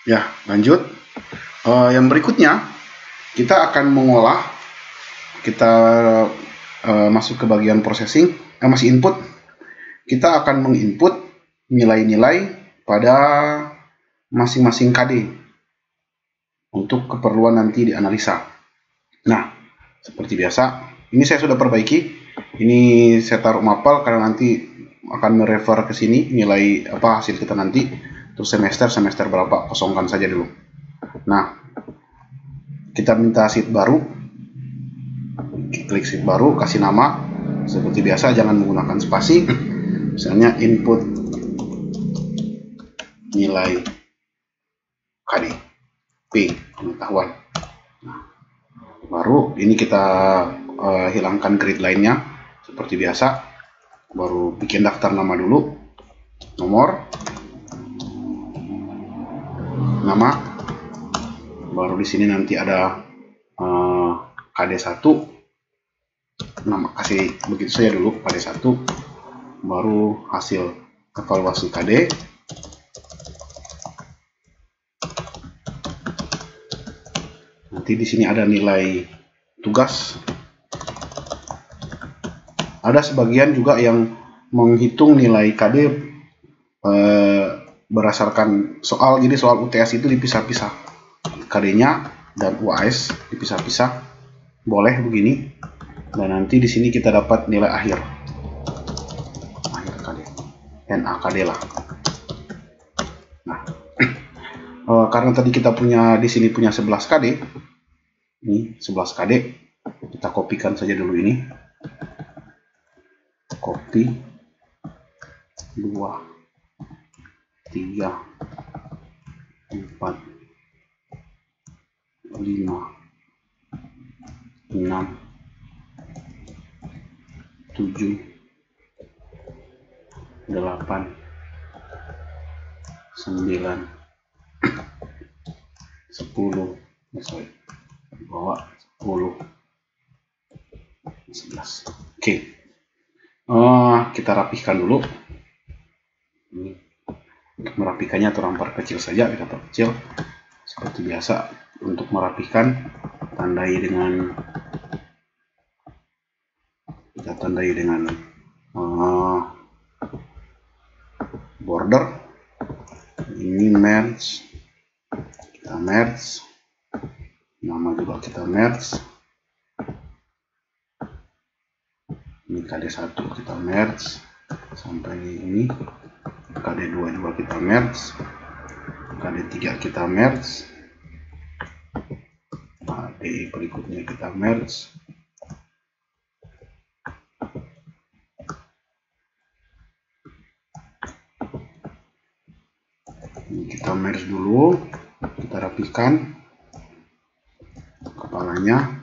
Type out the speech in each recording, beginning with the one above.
Ya, lanjut. Yang berikutnya, kita akan mengolah. Kita masuk ke bagian processing, masih input. Kita akan menginput nilai-nilai pada masing-masing KD untuk keperluan nanti dianalisa. Nah, seperti biasa, ini saya sudah perbaiki. Ini saya taruh mapel karena nanti akan merefer ke sini nilai apa hasil kita nanti. Terus semester berapa, kosongkan saja dulu. Nah, kita minta sheet baru. Klik sheet baru, kasih nama. Seperti biasa, jangan menggunakan spasi. Misalnya input nilai KD P pengetahuan. Nah, baru ini kita hilangkan grid lainnya seperti biasa. Baru bikin daftar nama dulu, nomor, nama. Baru di sini nanti ada KD1. Nama kasih begitu saja dulu, KD1. Baru hasil evaluasi KD. Nanti di sini ada nilai tugas. Ada sebagian juga yang menghitung nilai KD berdasarkan soal. Jadi soal UTS itu dipisah-pisah. KD-nya dan UAS dipisah-pisah. Boleh begini. Dan nanti di sini kita dapat nilai akhir. Akhir KD. NaKD lah. Nah, karena tadi kita punya di sini punya 11 KD. Ini 11 KD. Kita kopikan saja dulu ini. Copy 2 3 4 5 6 7 8 9 10 bawa 10 11. Oke. Kita rapihkan dulu. Ini untuk merapikannya atau perkecil saja, kita perkecil seperti biasa. Untuk merapikan, kita tandai dengan border. Ini merge, kita merge, nama juga kita merge. Ini KD1 kita merge sampai ini, KD2 juga kita merge, KD3 kita merge, KD berikutnya kita merge. Ini kita merge dulu, kita rapikan kepalanya.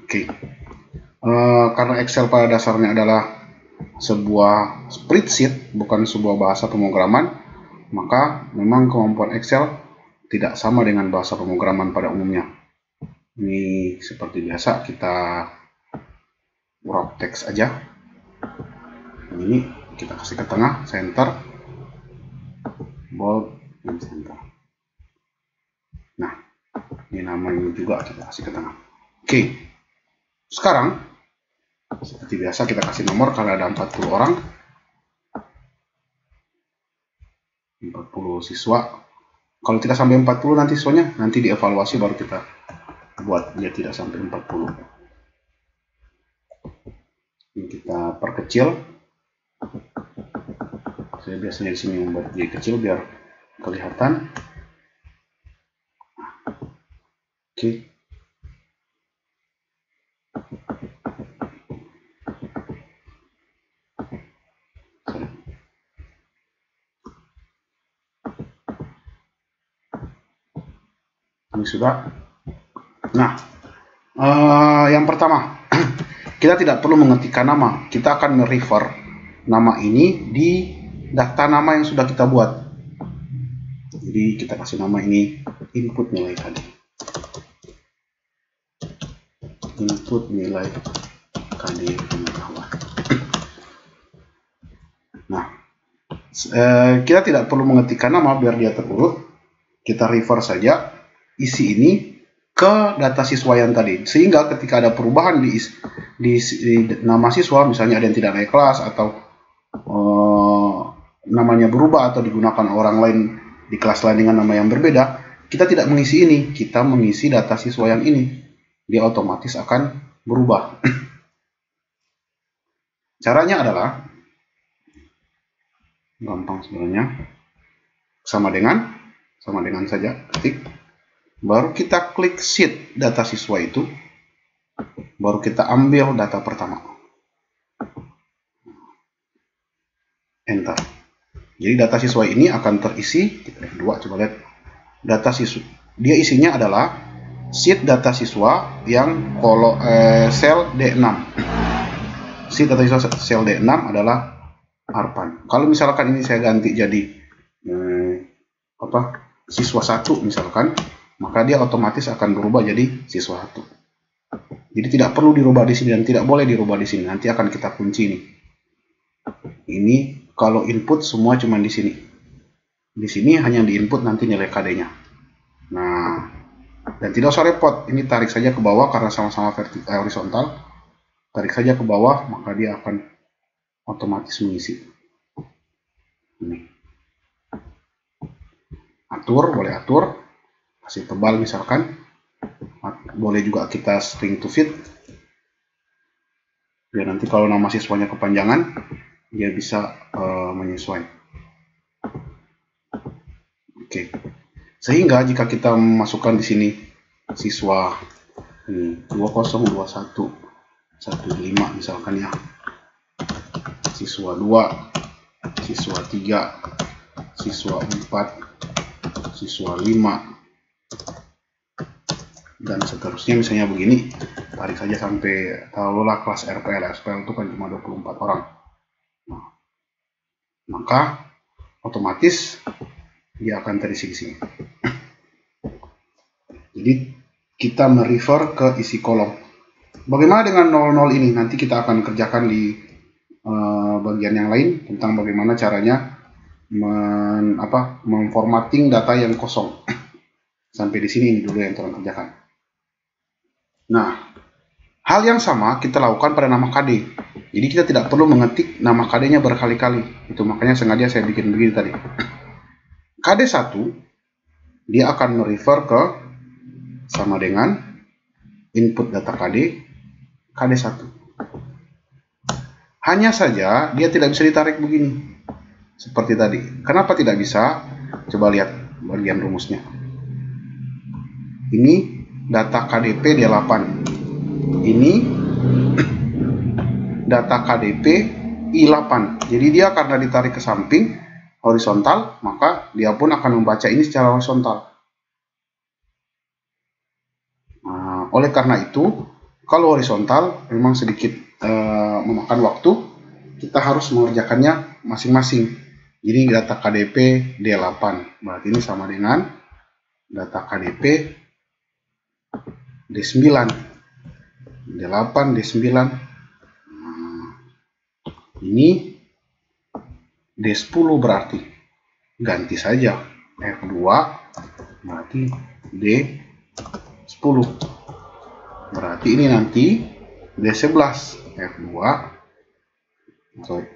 Oke. Karena Excel pada dasarnya adalah sebuah spreadsheet, bukan sebuah bahasa pemrograman, maka memang kemampuan Excel tidak sama dengan bahasa pemrograman pada umumnya. Ini seperti biasa, kita wrap text aja. Ini kita kasih ke tengah, center, bold, dan center. Nah, ini namanya juga kita kasih ke tengah. Oke. Sekarang, seperti biasa kita kasih nomor karena ada 40 orang. 40 siswa. Kalau tidak sampai 40 nanti siswanya, nanti dievaluasi baru kita buat dia tidak sampai 40. Ini kita perkecil. Saya biasanya di sini membuat dia kecil biar kelihatan. Oke. Ini sudah. Nah, yang pertama, kita tidak perlu mengetikkan nama. Kita akan merefer nama ini di daftar nama yang sudah kita buat. Jadi kita kasih nama ini input nilai KD. Input nilai KD pengetahuan. Nah, kita tidak perlu mengetikkan nama biar dia terurut. Kita refer saja isi ini ke data siswa yang tadi, sehingga ketika ada perubahan di nama siswa, misalnya ada yang tidak naik kelas atau namanya berubah atau digunakan orang lain di kelas lain dengan nama yang berbeda, kita tidak mengisi ini, kita mengisi data siswa yang ini, dia otomatis akan berubah. Caranya adalah gampang sebenarnya, sama dengan saja ketik, baru kita klik sheet data siswa itu, baru kita ambil data pertama, enter. Jadi data siswa ini akan terisi, kita F2 coba lihat, data siswa, dia isinya adalah sheet data siswa yang sel D6. Sheet data siswa sel D6 adalah Arpan. Kalau misalkan ini saya ganti jadi siswa 1 misalkan, maka dia otomatis akan berubah jadi siswa 1. Jadi tidak perlu dirubah di sini dan tidak boleh dirubah di sini. Nanti akan kita kunci ini. Ini kalau input semua cuma di sini. Di sini hanya di input nanti nilai KD-nya. Nah, dan tidak usah repot. Ini tarik saja ke bawah karena sama-sama horizontal. Tarik saja ke bawah, maka dia akan otomatis mengisi. Ini. Boleh atur. Kasih tebal misalkan. Boleh juga kita string to fit. Biar nanti kalau nama siswanya kepanjangan, dia bisa menyesuaikan. Oke. Sehingga jika kita memasukkan di sini siswa 2021 15 misalkan ya, siswa 2, siswa 3, siswa 4, siswa 5, dan seterusnya, misalnya begini, tarik saja sampai taruhlah kelas RPL itu kan cuma 24 orang. Nah, maka otomatis dia akan terisi di sini. Jadi kita merefer ke isi kolom. Bagaimana dengan 00 ini? Nanti kita akan kerjakan di bagian yang lain tentang bagaimana caranya memformatting data yang kosong. Sampai di sini dulu yang tolong kerjakan. Nah, hal yang sama kita lakukan pada nama KD. Jadi kita tidak perlu mengetik nama KD-nya berkali-kali. Itu makanya sengaja saya bikin begini tadi. KD1 dia akan merefer ke sama dengan input data KD1. Hanya saja dia tidak bisa ditarik begini. Seperti tadi. Kenapa tidak bisa? Coba lihat bagian rumusnya. Ini data KDP D8. Ini data KDP I8. Jadi dia karena ditarik ke samping horizontal, maka dia pun akan membaca ini secara horizontal. Nah, oleh karena itu, kalau horizontal memang sedikit memakan waktu, kita harus mengerjakannya masing-masing. Jadi data KDP D8, berarti ini sama dengan data KDP D9, D8, D9. Nah, ini D10 berarti ganti saja F2 berarti D10. Berarti ini nanti D11 F2. Sorry,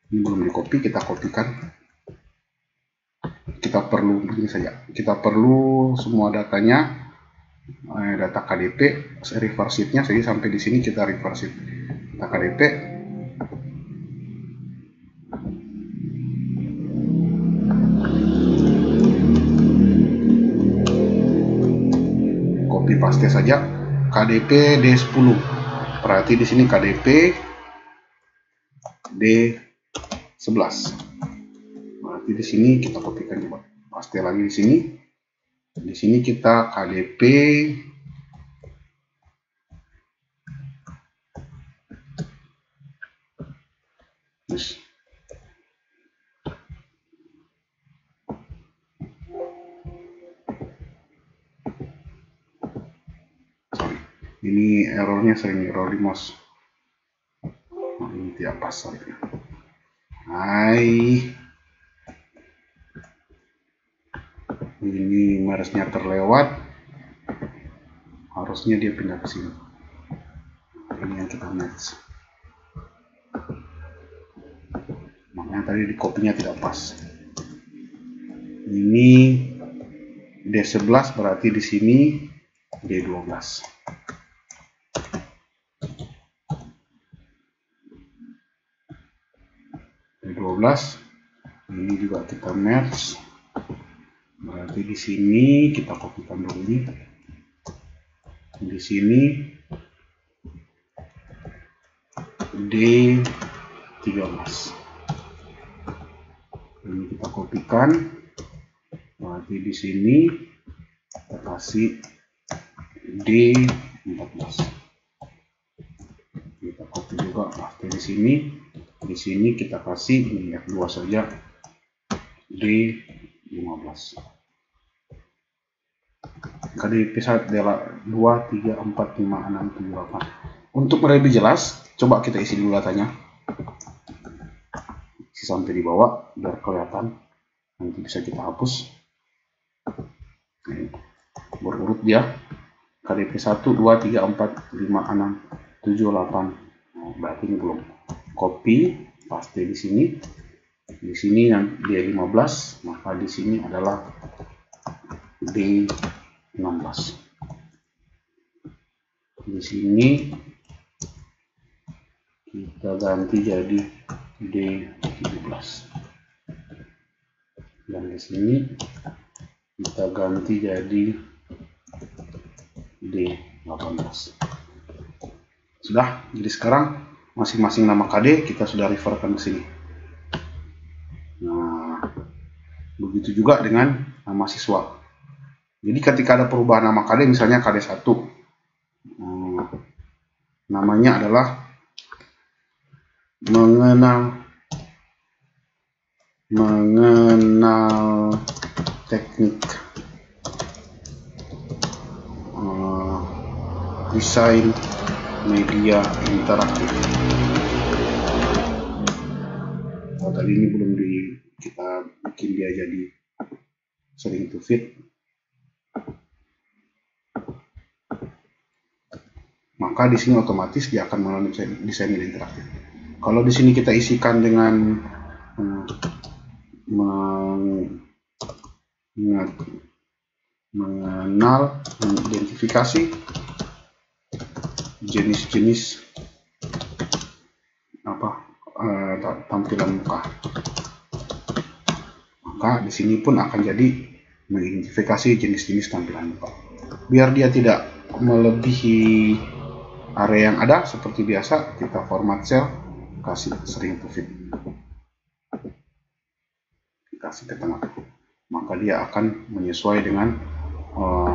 ini belum di copy, kita kopikan. Kita perlu begini saja. Kita perlu semua datanya, data KDP, reverse sheet-nya saja sampai di sini kita reverse sheet. Data KDP copy paste saja KDP D10. Berarti di sini KDP D11. Berarti di sini kita kopikan juga. Paste lagi di sini. Di sini kita KDP ini errornya sering error di mouse. tidak pas salibnya. Hai, ini meresnya terlewat, harusnya dia pindah ke sini. Ini yang kita match. Makanya tadi di kopinya tidak pas. Ini D11 berarti di sini D12. D12 ini juga kita match. Berarti di sini kita kopikan dulu ini. Di sini D13. Ini kita kopikan. Berarti di sini kita kasih D14. Kita copy juga paste di sini. Di sini kita kasih ini F2 saja, D15. Kali pisah adalah 2, 3, 4, 5, 6, 7, 8. Untuk lebih jelas, coba kita isi dulu datanya. Isi sampai di bawah biar kelihatan. Nanti bisa kita hapus. Berurut dia. KDP 1, 2, 3, 4, 5, 6, 7, 8. Berarti ini belum. Copy, paste di sini. Di sini yang D15, maka di sini adalah D16. Di sini kita ganti jadi D17. Dan di sini kita ganti jadi D18. Sudah, jadi sekarang masing-masing nama KD kita sudah referkan ke sini. Nah, begitu juga dengan nama siswa. Jadi ketika ada perubahan nama KD, misalnya KD1, namanya adalah mengenal teknik desain media interaktif. Oh, tadi ini belum kita bikin dia jadi sering to fit. Maka di sini otomatis dia akan mengenal desain media interaktif. Kalau di sini kita isikan dengan mengenal, mengidentifikasi jenis-jenis tampilan muka, maka di sini pun akan jadi mengidentifikasi jenis-jenis tampilan muka. Biar dia tidak melebihi area yang ada, seperti biasa kita format cell, kasih sering to fit, kasih ke tengah, maka dia akan menyesuai dengan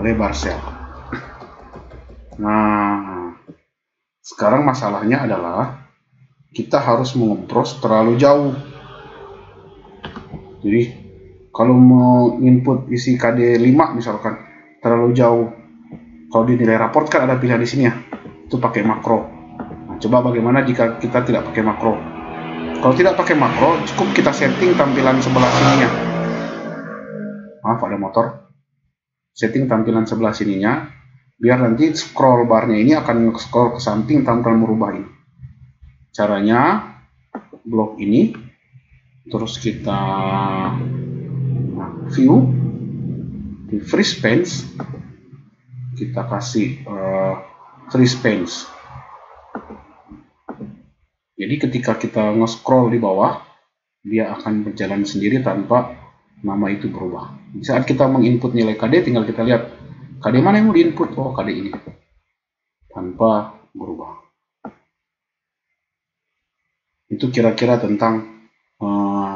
lebar sel. Nah, sekarang masalahnya adalah kita harus mengempros terlalu jauh. Jadi kalau mau input isi KD5 misalkan terlalu jauh, kalau di nilai raport kan ada pilihan di sini ya, itu pakai makro. Nah, coba bagaimana jika kita tidak pakai makro? Kalau tidak pakai makro, cukup kita setting tampilan sebelah sininya. Maaf, ada motor. Setting tampilan sebelah sininya, biar nanti scroll barnya ini akan scroll ke samping tanpa merubah ini. Caranya, blok ini, terus kita view, di free space, kita kasih free space. Jadi ketika kita nge-scroll di bawah, dia akan berjalan sendiri tanpa nama itu berubah. Di saat kita menginput nilai KD, tinggal kita lihat KD mana yang mau diinput. Oh, KD ini. Tanpa berubah. Itu kira-kira tentang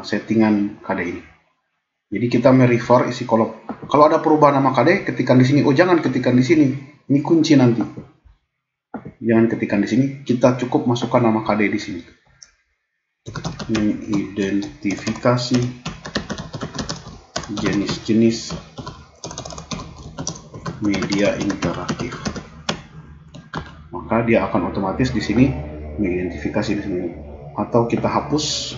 settingan KD ini. Jadi kita merefer isi kolom. Kalau ada perubahan nama KD, ketikkan di sini. Oh, jangan ketikkan di sini. Ini kunci nanti. Jangan ketikkan di sini. Kita cukup masukkan nama KD di sini. Mengidentifikasi jenis-jenis media interaktif. Maka dia akan otomatis di sini mengidentifikasi di sini. atau kita hapus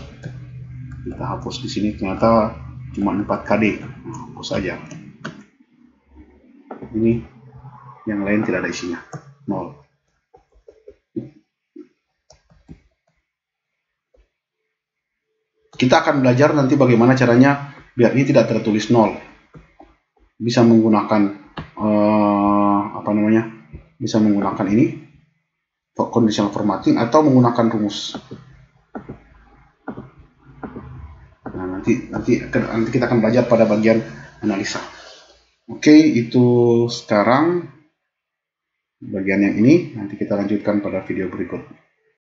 di sini, ternyata cuma 4KD. Hapus aja, ini yang lain tidak ada isinya, 0. Kita akan belajar nanti bagaimana caranya biar ini tidak tertulis 0. Bisa menggunakan bisa menggunakan ini conditional formatting atau menggunakan rumus. Nah, nanti kita akan belajar pada bagian analisa. Oke, itu sekarang bagian yang ini, nanti kita lanjutkan pada video berikut.